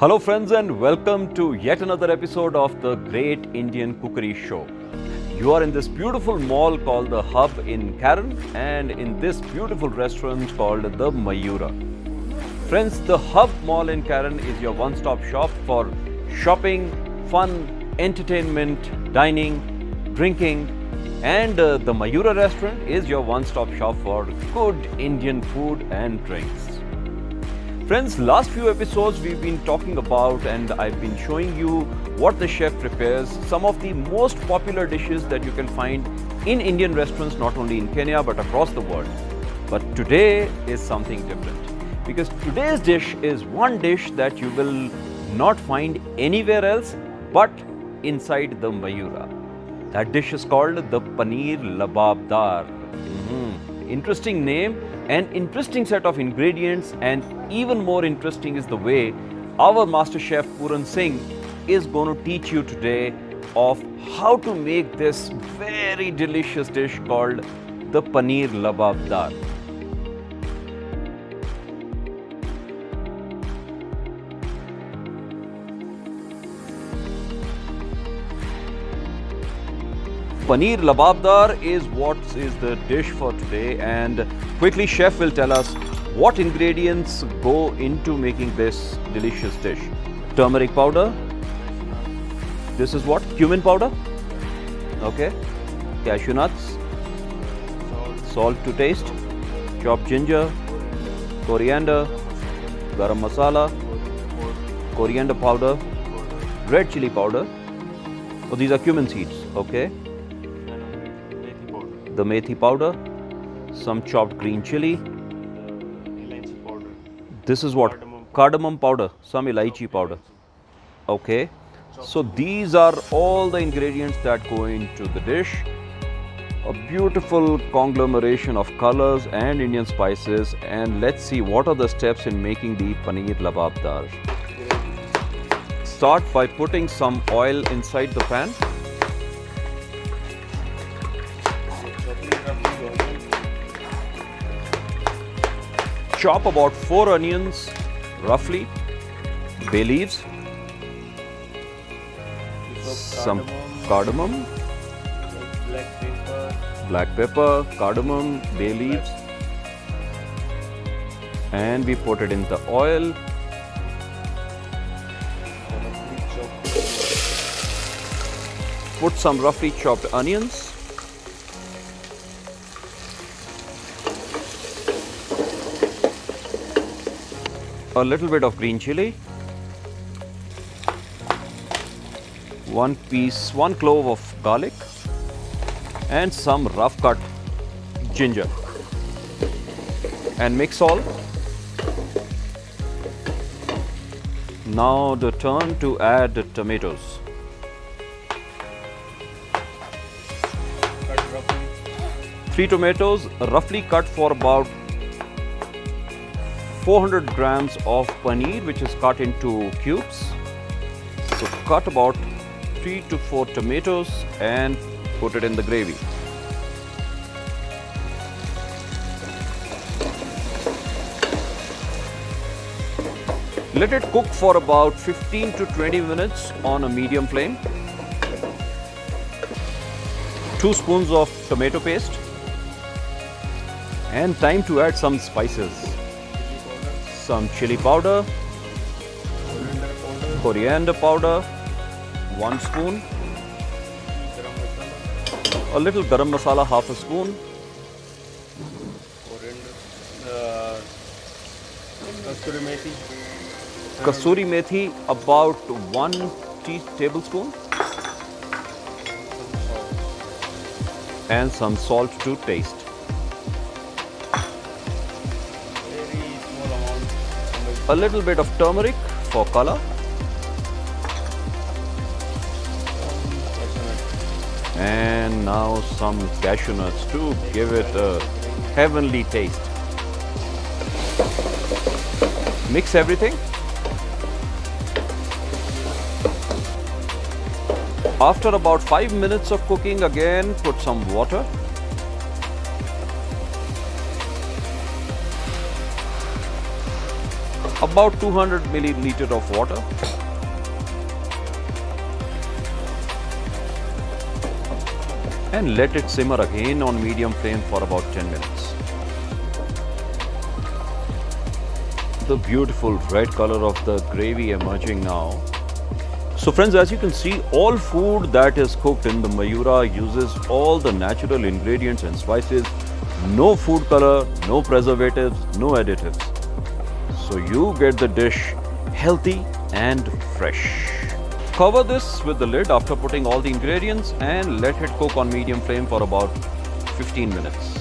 Hello friends and welcome to yet another episode of the Great Indian Cookery Show. You are in this beautiful mall called the Hub in Karen and in this beautiful restaurant called the Mayura. Friends, the Hub Mall in Karen is your one-stop shop for shopping, fun, entertainment, dining, drinking, and the Mayura restaurant is your one-stop shop for good Indian food and drinks. Friends, last few episodes we've been talking about and I've been showing you what the chef prepares, some of the most popular dishes that you can find in Indian restaurants not only in Kenya but across the world. But today is something different because today's dish is one dish that you will not find anywhere else but inside the Mayura. That dish is called the Paneer Lababdar. Interesting name and interesting set of ingredients, and even more interesting is the way our master chef Puran Singh is going to teach you today of how to make this very delicious dish called the Paneer Lababdar. Paneer Lababdar is what is the dish for today, and quickly chef will tell us what ingredients go into making this delicious dish. Turmeric powder. This is what? Cumin powder. Okay. Cashew nuts. Salt to taste. Chopped ginger. Coriander. Garam masala. Coriander powder. Red chili powder. Oh, these are cumin seeds. Okay. The methi powder, some chopped green chili. This is what? Cardamom powder, some elaichi powder. Okay. So these are all the ingredients that go into the dish. A beautiful conglomeration of colors and Indian spices. And let's see what are the steps in making the Paneer Lababdar. Start by putting some oil inside the pan. Chop about 4 onions, roughly, bay leaves, some cardamom, black pepper, cardamom, bay leaves, and we put it in the oil. Put some roughly chopped onions. A little bit of green chili, one clove of garlic, and some rough cut ginger, and mix all. Now the turn to add the tomatoes. Three tomatoes roughly cut for about 400 grams of paneer, which is cut into cubes. So cut about 3 to 4 tomatoes and put it in the gravy. Let it cook for about 15 to 20 minutes on a medium flame. 2 spoons of tomato paste, and time to add some spices. Some chili powder, coriander powder, 1 spoon, a little garam masala, half a spoon, kasuri methi, about 1 tablespoon, and some salt to taste. A little bit of turmeric for color, and now some cashew nuts to give it a heavenly taste. Mix everything. After about 5 minutes of cooking, again put some water. about 200 milliliter of water. And let it simmer again on medium flame for about 10 minutes. The beautiful red color of the gravy emerging now. So friends, as you can see, all food that is cooked in the Mayura uses all the natural ingredients and spices. No food color, no preservatives, no additives. So you get the dish healthy and fresh. Cover this with the lid after putting all the ingredients and let it cook on medium flame for about 15 minutes.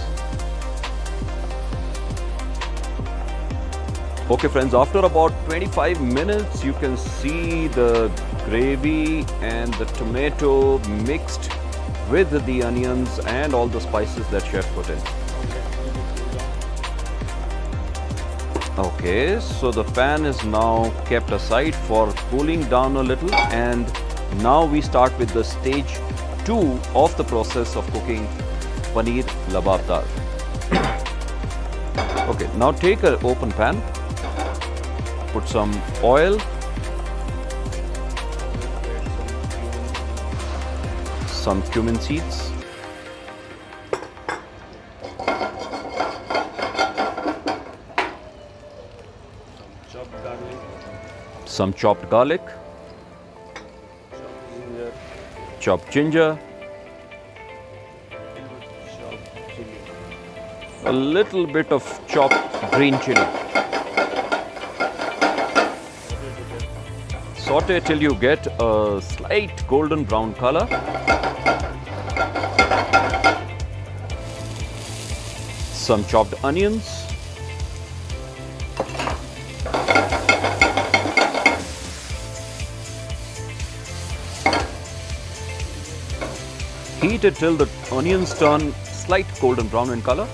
Okay friends, after about 25 minutes, you can see the gravy and the tomato mixed with the onions and all the spices that chef put in. Okay, so the pan is now kept aside for cooling down a little, and now we start with the stage 2 of the process of cooking paneer lababdar. Okay, now take an open pan, put some oil, some cumin seeds, some chopped garlic, chopped ginger, a little bit of chopped green chili. Saute till you get a slight golden brown color. Some chopped onions. Heat it till the onions turn slight golden brown in color.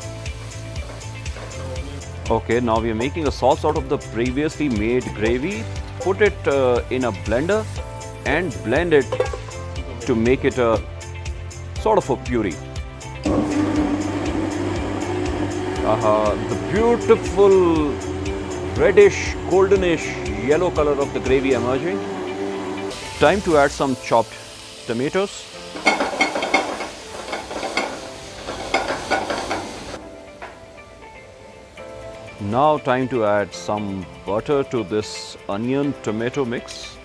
Okay, now we are making a sauce out of the previously made gravy. Put it in a blender and blend it to make it a sort of a puree. The beautiful reddish, goldenish yellow color of the gravy emerging. Time to add some chopped tomatoes. Now time to add some butter to this onion tomato mix.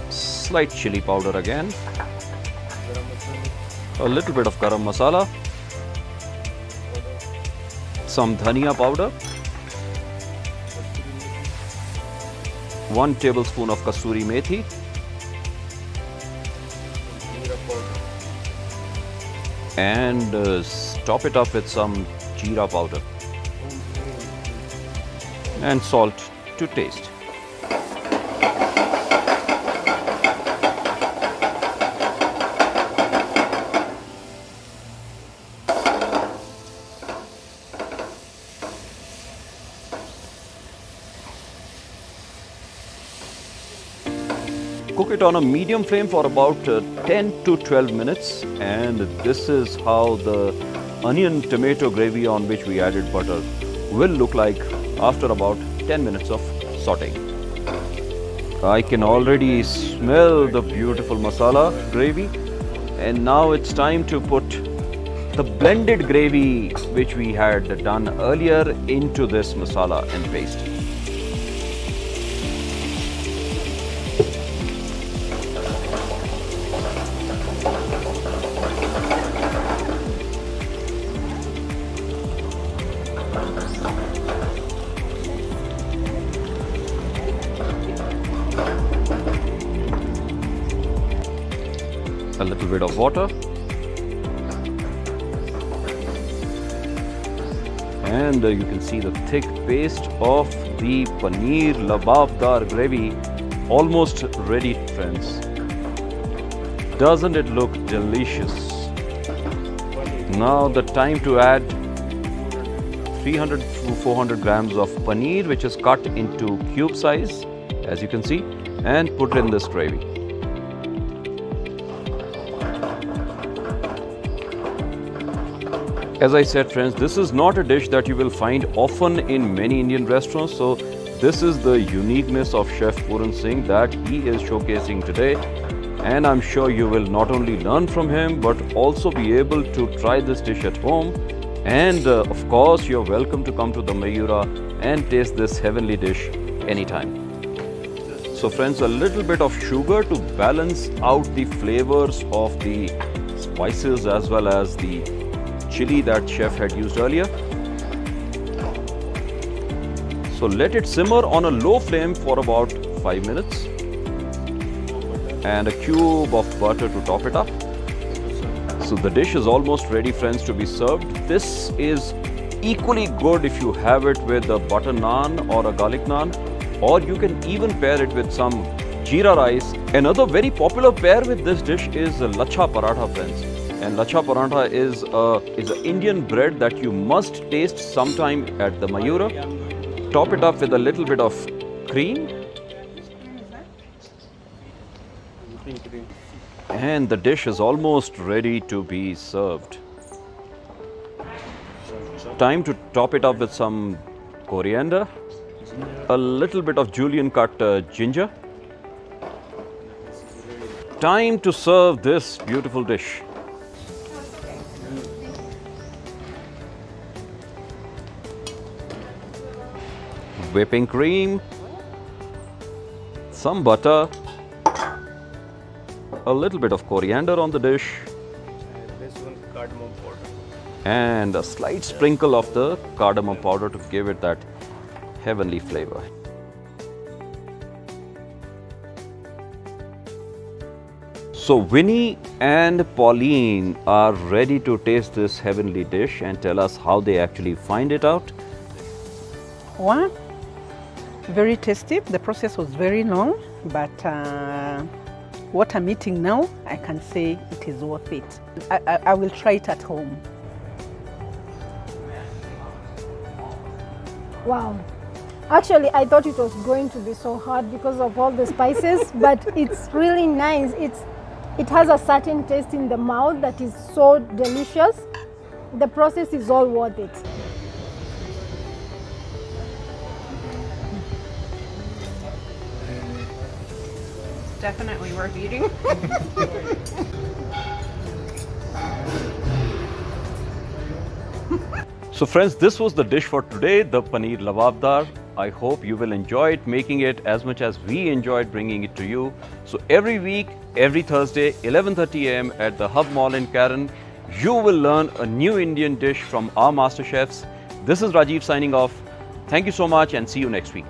Slight chili powder again. A little bit of garam masala. Some dhania powder. 1 tablespoon of kasuri methi. And top it up with some jeera powder and salt to taste. Cook it on a medium flame for about 10 to 12 minutes, and this is how the onion tomato gravy on which we added butter will look like after about 10 minutes of sauteing. I can already smell the beautiful masala gravy, and now it's time to put the blended gravy which we had done earlier into this masala and paste. A little bit of water, and you can see the thick paste of the paneer lababdar gravy almost ready, friends. Doesn't it look delicious? Now the time to add 300 to 400 grams of paneer, which is cut into cube size, as you can see, and put in this gravy. As I said, friends, this is not a dish that you will find often in many Indian restaurants. So this is the uniqueness of Chef Puran Singh that he is showcasing today. And I'm sure you will not only learn from him, but also be able to try this dish at home. And of course, you're welcome to come to the Mayura and taste this heavenly dish anytime. So friends, a little bit of sugar to balance out the flavors of the spices as well as the chili that chef had used earlier. So let it simmer on a low flame for about 5 minutes. And a cube of butter to top it up. So the dish is almost ready, friends, to be served. This is equally good if you have it with a butter naan or a garlic naan, or you can even pair it with some jeera rice. Another very popular pair with this dish is lacha paratha, friends. And lacha paratha is an Indian bread that you must taste sometime at the Mayura. Top it up with a little bit of cream. And the dish is almost ready to be served. Time to top it up with some coriander, a little bit of julienne cut ginger. Time to serve this beautiful dish. Whipping cream, some butter, a little bit of coriander on the dish, this one cardamom powder, and a slight sprinkle of the cardamom powder to give it that heavenly flavor. So Winnie and Pauline are ready to taste this heavenly dish and tell us how they actually find it out. One, very tasty. The process was very long, but what I'm eating now, I can say it is worth it. I will try it at home. Wow. Actually, I thought it was going to be so hard because of all the spices, but it's really nice. It has a certain taste in the mouth that is so delicious. The process is all worth it. Definitely worth eating. So friends, this was the dish for today, the Paneer Lavabdar. I hope you will enjoy it, making it as much as we enjoyed bringing it to you. So every week, every Thursday, 11:30 a.m. at the Hub Mall in Karen, you will learn a new Indian dish from our master chefs. This is Rajiv signing off. Thank you so much and see you next week.